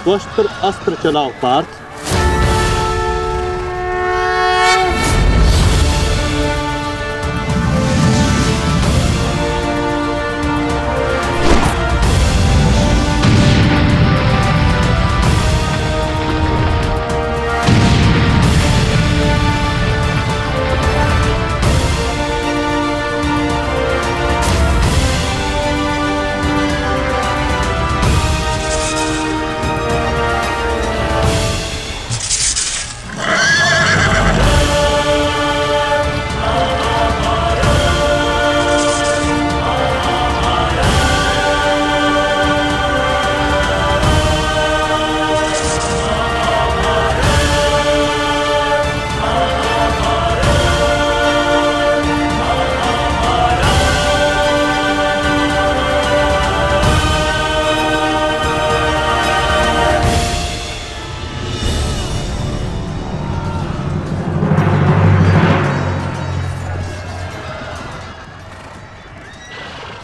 वस्त्र अस्त्र चलाओ पार्थ।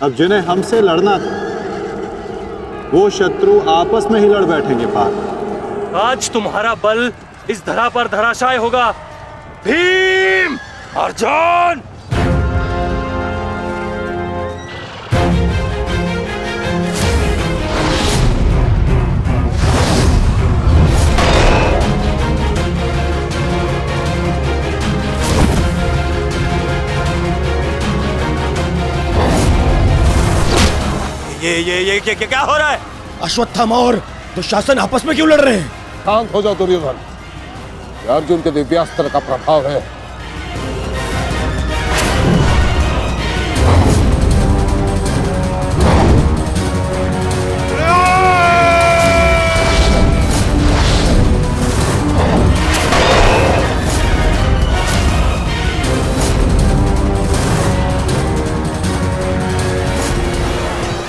अब जिन्हें हमसे लड़ना था वो शत्रु आपस में ही लड़ बैठेंगे पार्थ। आज तुम्हारा बल इस धरा पर धराशाय होगा। भीम, अर्जुन! ये क्या हो रहा है? अश्वत्थामा और दुशासन आपस में क्यों लड़ रहे हैं? शांत हो जाओ दुर्योधन, ये अर्जुन के दिव्यास्त्र का प्रभाव है।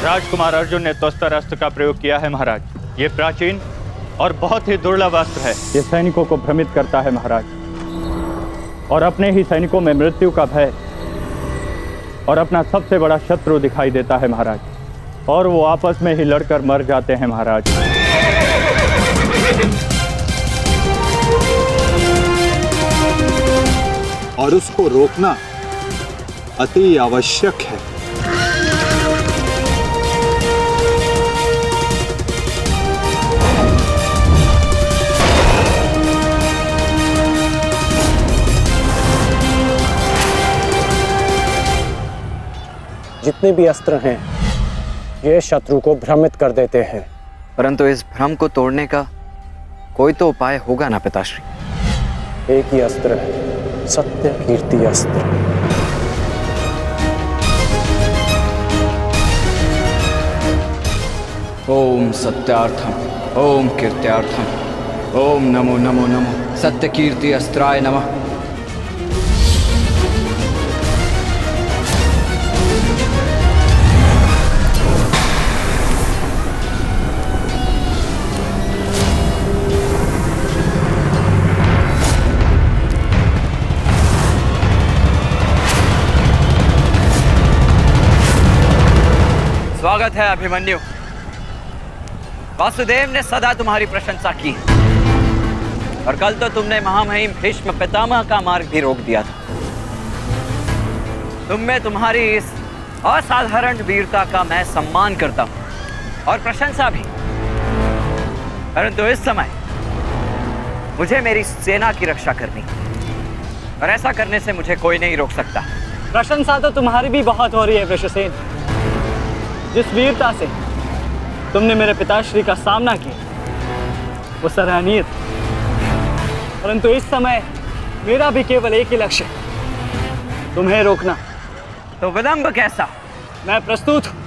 राजकुमार अर्जुन ने तोस्तर अस्त्र का प्रयोग किया है महाराज। ये प्राचीन और बहुत ही दुर्लभ अस्त्र है। ये सैनिकों को भ्रमित करता है महाराज, और अपने ही सैनिकों में मृत्यु का भय और अपना सबसे बड़ा शत्रु दिखाई देता है महाराज, और वो आपस में ही लड़कर मर जाते हैं महाराज। और उसको रोकना अति आवश्यक है। जितने भी अस्त्र हैं ये शत्रु को भ्रमित कर देते हैं, परंतु इस भ्रम को तोड़ने का कोई तो उपाय होगा ना पिताश्री? एक ही अस्त्र है, सत्य कीर्ति अस्त्र। ओम सत्यार्थम ओम कीर्त्यार्थम ओम नमो नमो नमो सत्य कीर्ति अस्त्राय नमः। स्वागत है अभिमन्यु। वासुदेव ने सदा तुम्हारी प्रशंसा की, और कल तो तुमने महामहिम भीष्म पितामह का मार्ग भी रोक दिया था। तुम में तुम्हारी इस असाधारण वीरता का मैं सम्मान करता हूं और प्रशंसा भी, परंतु इस समय मुझे मेरी सेना की रक्षा करनी, और ऐसा करने से मुझे कोई नहीं रोक सकता। प्रशंसा तो तुम्हारी भी बहुत हो रही है वृषसेन। जिस वीरता से तुमने मेरे पिताश्री का सामना किया वो सराहनीय था, परंतु इस समय मेरा भी केवल एक ही लक्ष्य है, तुम्हें रोकना। तो विलंब कैसा? मैं प्रस्तुत हूं।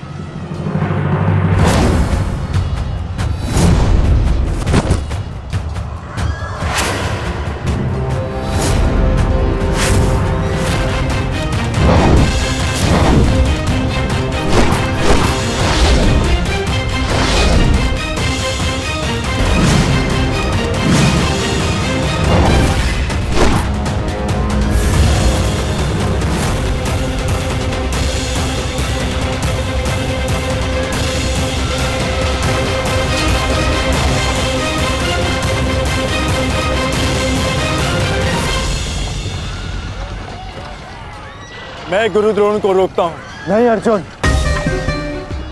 मैं गुरु द्रोण को रोकता हूँ। नहीं अर्जुन,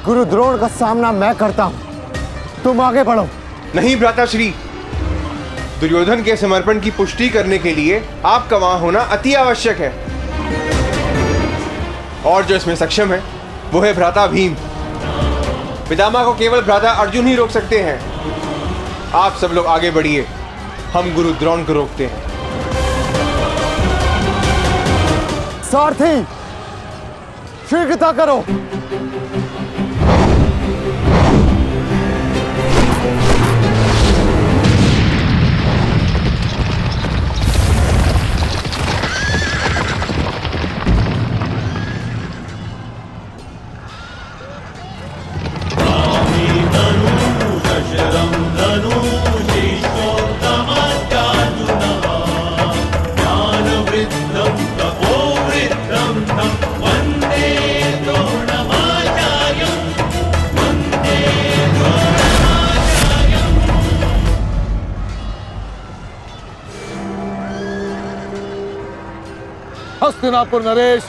गुरु द्रोण का सामना मैं करता हूं, तुम आगे बढ़ो। नहीं भ्राताश्री, दुर्योधन के समर्पण की पुष्टि करने के लिए आपका वहां होना अति आवश्यक है, और जो इसमें सक्षम है वो है भ्राता भीम। पितामह को केवल भ्राता अर्जुन ही रोक सकते हैं। आप सब लोग आगे बढ़िए, हम गुरु द्रोण को रोकते हैं। सारथी, शीघ्रता करो। हस्तिनापुर नरेश,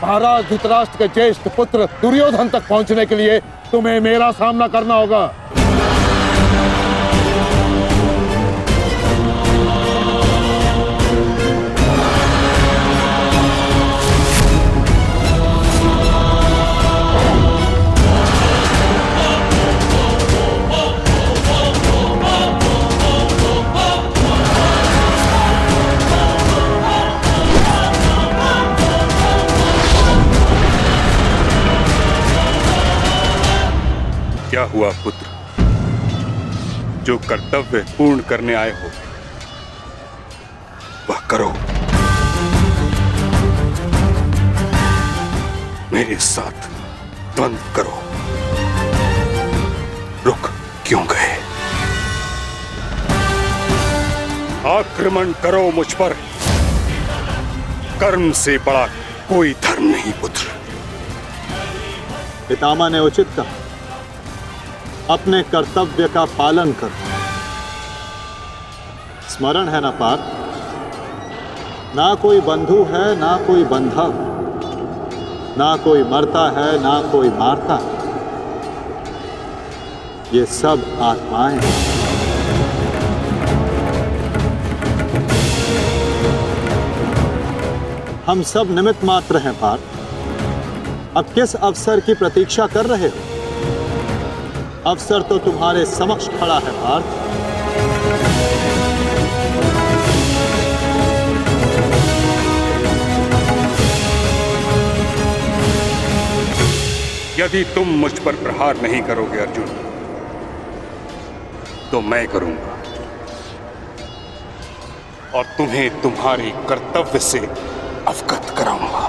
महाराज धृतराष्ट्र के ज्येष्ठ पुत्र दुर्योधन तक पहुंचने के लिए तुम्हें मेरा सामना करना होगा। क्या हुआ पुत्र? जो कर्तव्य पूर्ण करने आए हो वह करो। मेरे साथ द्वंद्व करो। रुक क्यों गए? आक्रमण करो मुझ पर। कर्म से बड़ा कोई धर्म नहीं पुत्र। पितामह ने उचित कहा, अपने कर्तव्य का पालन कर। स्मरण है ना पार्थ, ना कोई बंधु है ना कोई बंधव, ना कोई मरता है ना कोई मारता है, ये सब आत्माएं हैं। हम सब निमित्त मात्र हैं पार्थ। अब किस अवसर की प्रतीक्षा कर रहे हो? अवसर तो तुम्हारे समक्ष खड़ा है पार्थ। यदि तुम मुझ पर प्रहार नहीं करोगे अर्जुन, तो मैं करूंगा और तुम्हें तुम्हारे कर्तव्य से अवगत कराऊंगा।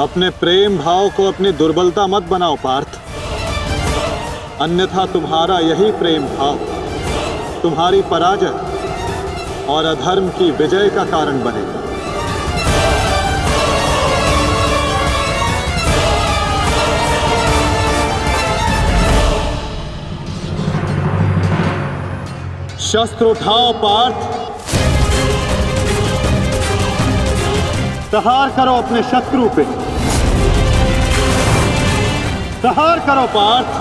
अपने प्रेम भाव को अपनी दुर्बलता मत बनाओ पार्थ, अन्यथा तुम्हारा यही प्रेम भाव तुम्हारी पराजय और अधर्म की विजय का कारण बनेगा। शस्त्र उठाओ पार्थ, प्रहार करो अपने शत्रु पे। प्रहार करो पार्थ।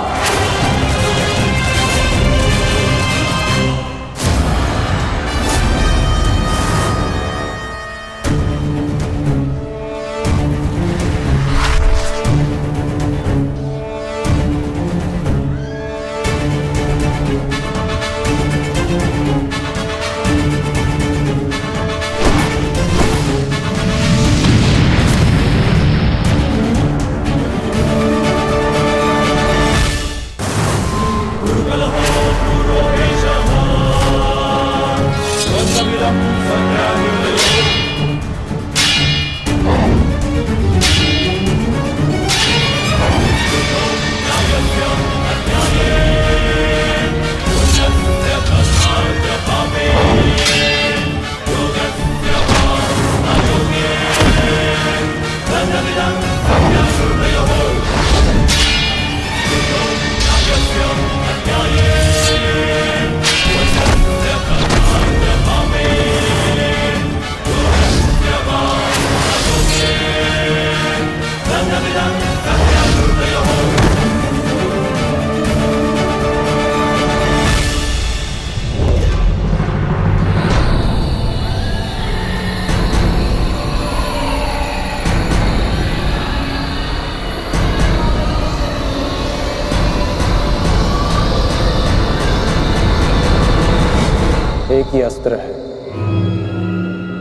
एक ही अस्त्र है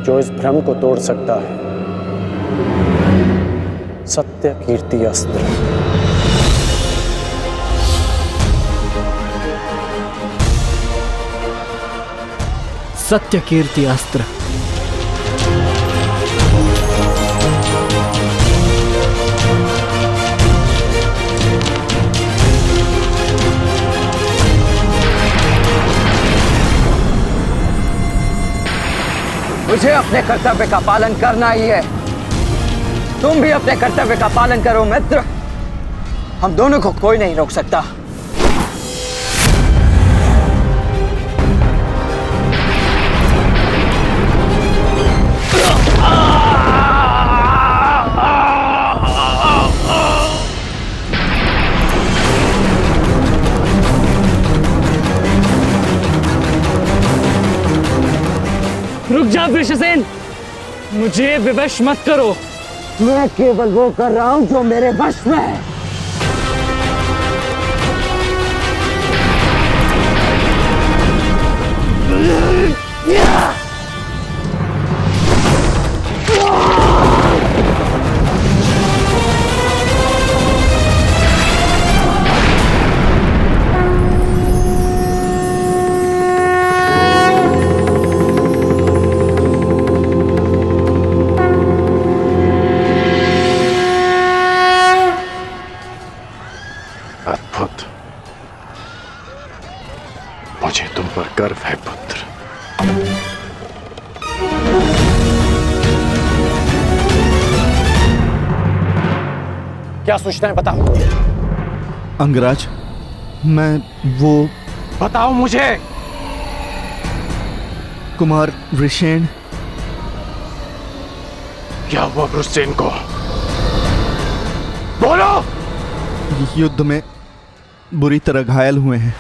जो इस भ्रम को तोड़ सकता है, सत्य कीर्ति अस्त्र। सत्य कीर्ति अस्त्र। मुझे अपने कर्तव्य का पालन करना ही है। तुम भी अपने कर्तव्य का पालन करो मित्र। हम दोनों को कोई नहीं रोक सकता। रुक जा वृषसेन, मुझे विवश मत करो। मैं केवल वो कर रहा हूं जो मेरे वश में है। अद्भुत। मुझे तुम पर गर्व है पुत्र। क्या सूचना है, बताओ। अंगराज, मैं वो बताओ मुझे। कुमार वृषेण। क्या हुआ वृषसेन को? बोलो। युद्ध में बुरी तरह घायल हुए हैं।